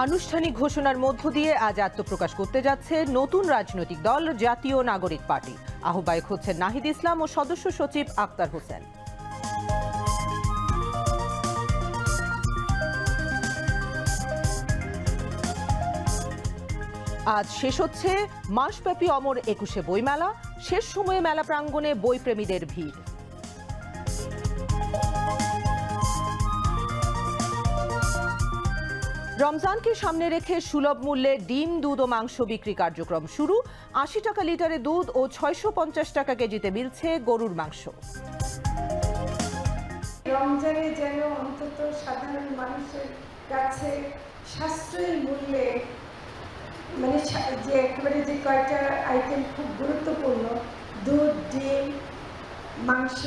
আনুষ্ঠানিক ঘোষণার মধ্য দিয়ে আজ আত্মপ্রকাশ করতে যাচ্ছে নতুন রাজনৈতিক দল জাতীয় নাগরিক পার্টি। আহ্বায়ক হচ্ছেন নাহিদ ইসলাম ও সদস্য সচিব আক্তার হোসেন। আজ শেষ হচ্ছে মাসব্যাপী অমর ২১শে বইমেলা। শেষ সময়ে মেলা প্রাঙ্গণে বইপ্রেমীদের ভিড়। রমজানকে সামনে রেখে সুলভ মূল্যে ডিম, দুধ ও মাংস বিক্রি কার্যক্রম শুরু। ৮০ টাকা লিটারে দুধ ও ৬৫০ টাকা কেজিতে মিলছে গরুর মাংস। রমজানে যেন অন্তত সাধারণ মানুষের কাছে সাশ্রয়ী মূল্যে মানে যে একেবারে যে কয়টা আইটেম খুব গুরুত্বপূর্ণ, দুধ, ডিম, মাংস,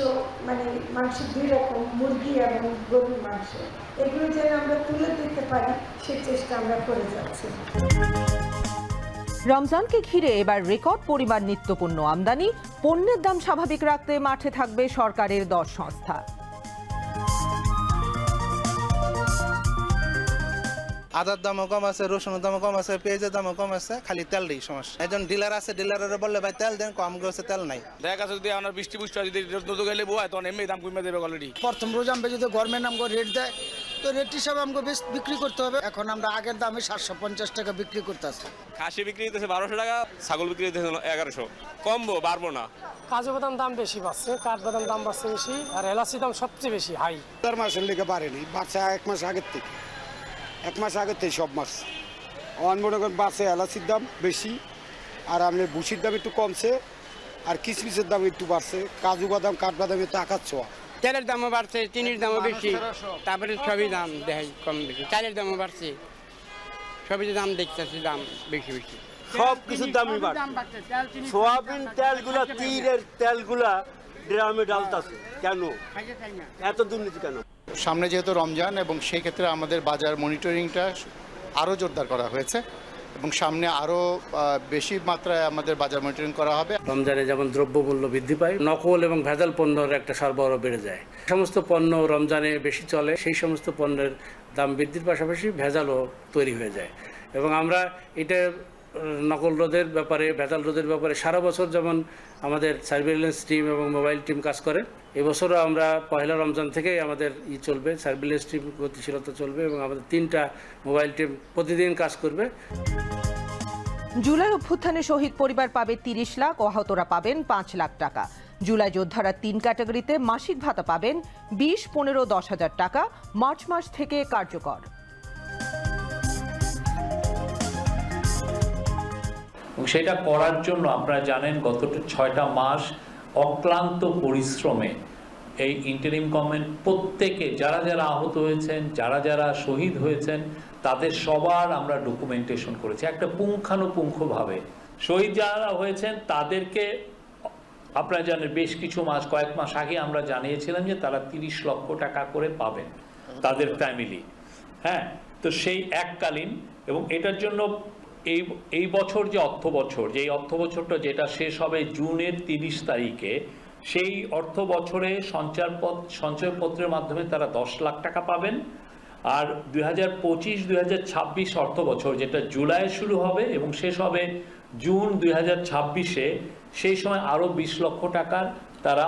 মানে মাংস দুই রকম, মুরগি এবং গরুর মাংস, এগুলো যেন আমরা তুলে দিতে পারি সে চেষ্টা আমরা করে যাচ্ছি। রমজানকে ঘিরে এবার রেকর্ড পরিমাণ নিত্যপণ্য আমদানি। পণ্যের দাম স্বাভাবিক রাখতে মাঠে থাকবে সরকারের 10 সংস্থা। আদার দামও কম আছে, রসুনের দামও কম আছে, পেঁয়াজের দামও কম আছে, খালি তেলটাই সমস্যা। একজন ডিলার আছে, ডিলারের বললে ভাই তেল দেন, কম করছে তেল নাই। দেখা যাচ্ছে যদি আমার বৃষ্টি যদি নতুন গেলে বয় তখন এমনি দাম কমে দেবে অলরেডি। প্রথম রোজ আমরা যদি গভর্নমেন্ট আমাকে রেট দেয় তো রেট হিসাবে আমাকে বেশ বিক্রি করতে হবে। এখন আমরা আগের দামে 750 টাকা বিক্রি করতেছি। খাসি বিক্রি দিতেছে 1200 টাকা, ছাগল বিক্রি দিতেছে 1100। কমবো, বাড়বো না। কাজু বাদাম দাম বেশি বাড়ছে, কাঠবাদাম দাম বাড়ছে বেশি, আর এলাচি দাম সবচেয়ে বেশি হাই। 4 মাসের লেগে বাড়েনি, বাড়ছে 1 মাস আগের থেকে। 1 মাস আগের থেকে সব মাস অন মনে করেন বাড়ছে। এলাচির দাম বেশি, আর আপনার ভুসির দাম একটু কমছে, আর কিশমিশের দাম একটু বাড়ছে। কাজু বাদাম, কাঠবাদাম একটু আকার ছোঁয়া। তেলের দামও বাড়ছে, চিনির দামও বেশি, তারপরে সবই দাম দেখাই কম বেশি। চালের দামও বাড়ছে, সবই দাম দেখতেছি দাম বেশি বেশি। সব কিছুর দামই বাড়ছে। সোয়াবিন তেলগুলা, তীরের তেলগুলা ড্রামে ডালতাছে কেন? এত দুর্নীতি কেন? সামনে যেহেতু রমজান, এবং সেই ক্ষেত্রে আমাদের বাজার মনিটরিংটা আরও জোরদার করা হয়েছে, এবং সামনে আরও বেশি মাত্রায় আমাদের বাজার মনিটরিং করা হবে। রমজানে যেমন দ্রব্যমূল্য বৃদ্ধি পায়, নকল এবং ভেজাল পণ্যের একটা সরবরাহ বেড়ে যায়। সমস্ত পণ্য রমজানে বেশি চলে, সেই সমস্ত পণ্যের দাম বৃদ্ধির পাশাপাশি ভেজালও তৈরি হয়ে যায়। এবং আমরা এটা নকল রোধের ব্যাপারে, ভেজাল রোধের ব্যাপারে সারা বছর যেমন আমাদের সার্ভিলেন্স টিম এবং মোবাইল টিম কাজ করে, এবছরও আমরা পহেলা রমজান থেকেই আমাদের চলবে, সার্ভিলেন্স টিম গতিশীলতা চলবে, এবং আমাদের 3টা মোবাইল টিম প্রতিদিন কাজ করবে। জুলাই অভ্যুত্থানে শহীদ পরিবার পাবে 30 লাখ, ও আহতরা পাবেন 5 লাখ টাকা। জুলাই যোদ্ধারা 3 ক্যাটাগরিতে মাসিক ভাতা পাবেন 20, 15, 10 হাজার টাকা। মার্চ মাস থেকে কার্যকর। সেটা করার জন্য আপনারা জানেন গত 6টা মাস অক্লান্ত পরিশ্রমে এই ইন্টারিম গভর্নমেন্ট প্রত্যেকে যারা যারা আহত হয়েছেন, যারা যারা শহীদ হয়েছেন, তাদের সবার আমরা ডকুমেন্টেশন করেছি একটা পুঙ্খানুপুঙ্খভাবে। শহীদ যারা হয়েছেন তাদেরকে আপনারা জানেন বেশ কিছু মাস, কয়েক মাস আগে আমরা জানিয়েছিলাম যে তারা 30 লক্ষ টাকা করে পাবেন তাদের ফ্যামিলি। হ্যাঁ, তো সেই এককালীন, এবং এটার জন্য এই বছর যে অর্থ বছর, যে অর্থ বছরটা যেটা শেষ হবে জুনের 30 তারিখে, সেই অর্থ বছরে সঞ্চয়পত্রের মাধ্যমে তারা 10 লাখ টাকা পাবেন। আর 2025-2026 অর্থ বছর যেটা জুলাইয়ে শুরু হবে এবং শেষ হবে জুন 2026-এ, সেই সময় আরও 20 লক্ষ টাকার তারা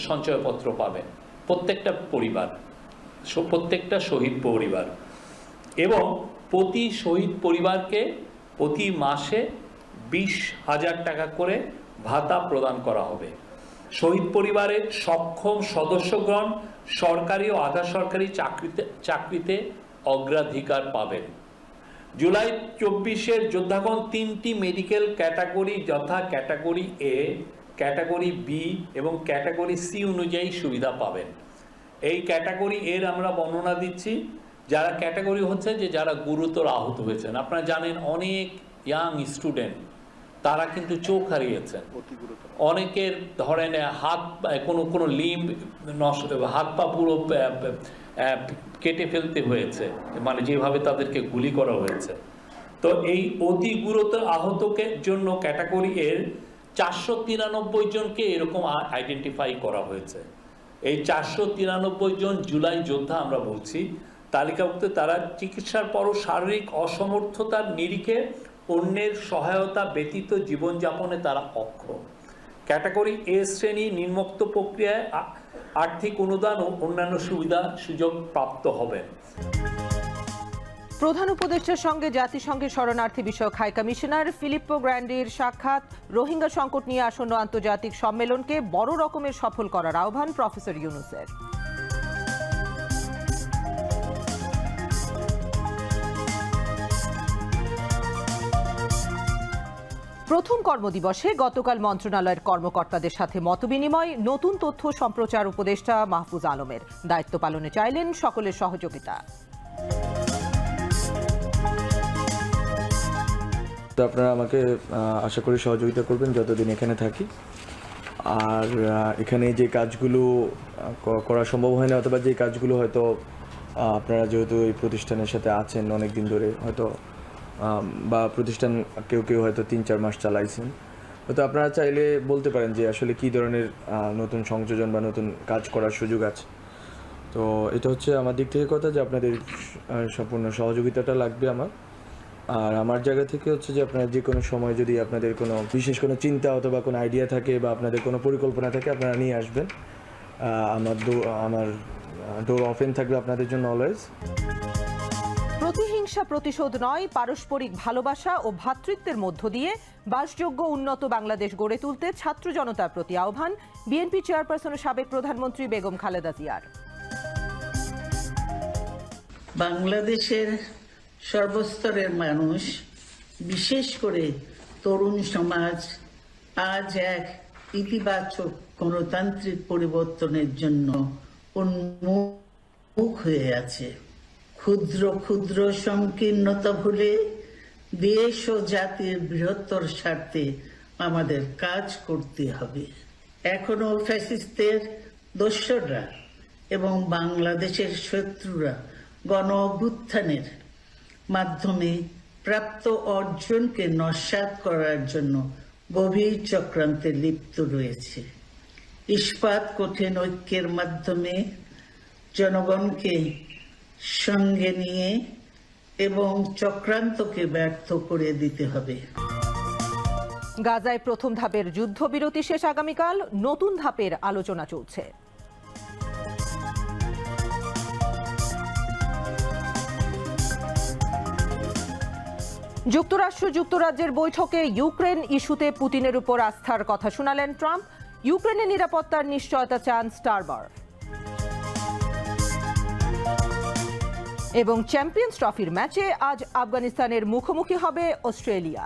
সঞ্চয়পত্র পাবেন প্রত্যেকটা পরিবার, প্রত্যেকটা শহীদ পরিবার। এবং প্রতি শহীদ পরিবারকে প্রতি মাসে 20,000 টাকা করে ভাতা প্রদান করা হবে। শহীদ পরিবারের সক্ষম সদস্যগণ সরকারি ও আধা সরকারি চাকরিতে অগ্রাধিকার পাবেন। জুলাই 24-এর যোদ্ধাগণ 3টি মেডিকেল ক্যাটাগরি, যথা ক্যাটাগরি এ, ক্যাটাগরি বি এবং ক্যাটাগরি সি অনুযায়ী সুবিধা পাবেন। এই ক্যাটাগরি এর আমরা বর্ণনা দিচ্ছি। যারা ক্যাটাগরি হচ্ছে যে যারা গুরুতর আহত হয়েছেন, আপনারা জানেন অনেক ইয়াং স্টুডেন্ট তারা কিন্তু চোখ হারিয়েছেন, অনেকের ধরেন হাত, কোনো লিম্ব নষ্ট, হাত পা পুরো কেটে ফেলতে হয়েছে, মানে যেভাবে তাদেরকে গুলি করা হয়েছে। তো এই অতি গুরুতর আহতকে জন্য ক্যাটাগরি এর 493 জনকে এরকম আইডেন্টিফাই করা হয়েছে। এই 493 জন জুলাই যোদ্ধা আমরা বলছি, তালিকাভুক্ত তারা চিকিৎসার পরও শারীরিক অসমর্থতার নিরিখে অন্যের সহায়তা ব্যতীত জীবনযাপনে তারা অক্ষম। ক্যাটাগরি এ শ্রেণী নিম্নোক্ত প্রক্রিয়ায় আর্থিক অনুদান ও অন্যান্য সুযোগ প্রাপ্ত হবেন। প্রধান উপদেষ্টার সঙ্গে জাতিসংঘের শরণার্থী বিষয়ক হাই কমিশনার ফিলিপ্পো গ্র্যান্ডির সাক্ষাৎ। রোহিঙ্গা সংকট নিয়ে আসন্ন আন্তর্জাতিক সম্মেলনকে বড় রকমের সফল করার আহ্বান প্রফেসর ইউনূসের। প্রথম কর্মদিবসে গতকাল মন্ত্রণালয়ের কর্মকর্তাদের সাথে মতবিনিময়। নতুন তথ্য সম্প্রচার উপদেষ্টা মাহফুজ আলমের দায়িত্ব পালনে চাইলেন সকলের সহযোগিতা। আপনারা আমাকে আশা করি সহযোগিতা করবেন যতদিন এখানে থাকি। আর এখানে যে কাজগুলো করা সম্ভব হয় না, অথবা যে কাজগুলো হয়তো আপনারা যেহেতু এই প্রতিষ্ঠানের সাথে আছেন অনেক দিন ধরে, হয়তো বা প্রতিষ্ঠান কেউ কেউ হয়তো 3-4 মাস চালাইছেন, হয়তো আপনারা চাইলে বলতে পারেন যে আসলে কী ধরনের নতুন সংযোজন বা নতুন কাজ করার সুযোগ আছে। তো এটা হচ্ছে আমার দিক থেকে কথা যে আপনাদের সম্পূর্ণ সহযোগিতাটা লাগবে আমার। আর আমার জায়গা থেকে হচ্ছে যে আপনারা যে কোনো সময় যদি আপনাদের কোনো বিশেষ কোনো চিন্তা অথবা কোনো আইডিয়া থাকে বা আপনাদের কোনো পরিকল্পনা থাকে আপনারা নিয়ে আসবেন। আমার ডোর ওপেন থাকবে আপনাদের জন্য অলওয়েজ। প্রতিহিংসা প্রতিশোধ নয়, পারস্পরিক ভালোবাসা ও ভ্রাতৃত্বের মধ্য দিয়ে বাসযোগ্য উন্নত বাংলাদেশ গড়ে তুলতে ছাত্র জনতার প্রতি আহ্বান বিএনপি চেয়ারপারসন ও সাবেক প্রধানমন্ত্রী বেগম খালেদা জিয়ার। বাংলাদেশের সর্বস্তরের মানুষ, বিশেষ করে তরুণ সমাজ আজ এক ইতিবাচক গণতান্ত্রিক পরিবর্তনের জন্য উন্মুখ হয়ে আছে। ক্ষুদ্র ক্ষুদ্র সংকীর্ণতা ভুলে দেশ ও জাতির বৃহত্তর স্বার্থে আমাদের কাজ করতে হবে। এখনো ফ্যাসিস্টদের দোসররা এবং বাংলাদেশের শত্রুরা গণ অভ্যুত্থানের মাধ্যমে প্রাপ্ত অর্জনকে নস্যাৎ করার জন্য গভীর চক্রান্তে লিপ্ত রয়েছে। ইস্পাত কঠিন ঐক্যের মাধ্যমে জনগণকে সঙ্গে নিয়ে এবং চক্রান্তকে ব্যর্থ করে দিতে হবে। গাজায় প্রথম ধাপের যুদ্ধবিরতি শেষ আগামীকাল, নতুন ধাপের আলোচনা চলছে। যুক্তরাষ্ট্র যুক্তরাজ্যের বৈঠকে ইউক্রেন ইস্যুতে পুতিনের উপর আস্থার কথা শোনালেন ট্রাম্প। ইউক্রেনের নিরাপত্তার নিশ্চয়তা চান স্টারমার। এবং চ্যাম্পিয়ন্স ট্রফির ম্যাচে আজ আফগানিস্তানের মুখোমুখি হবে অস্ট্রেলিয়া।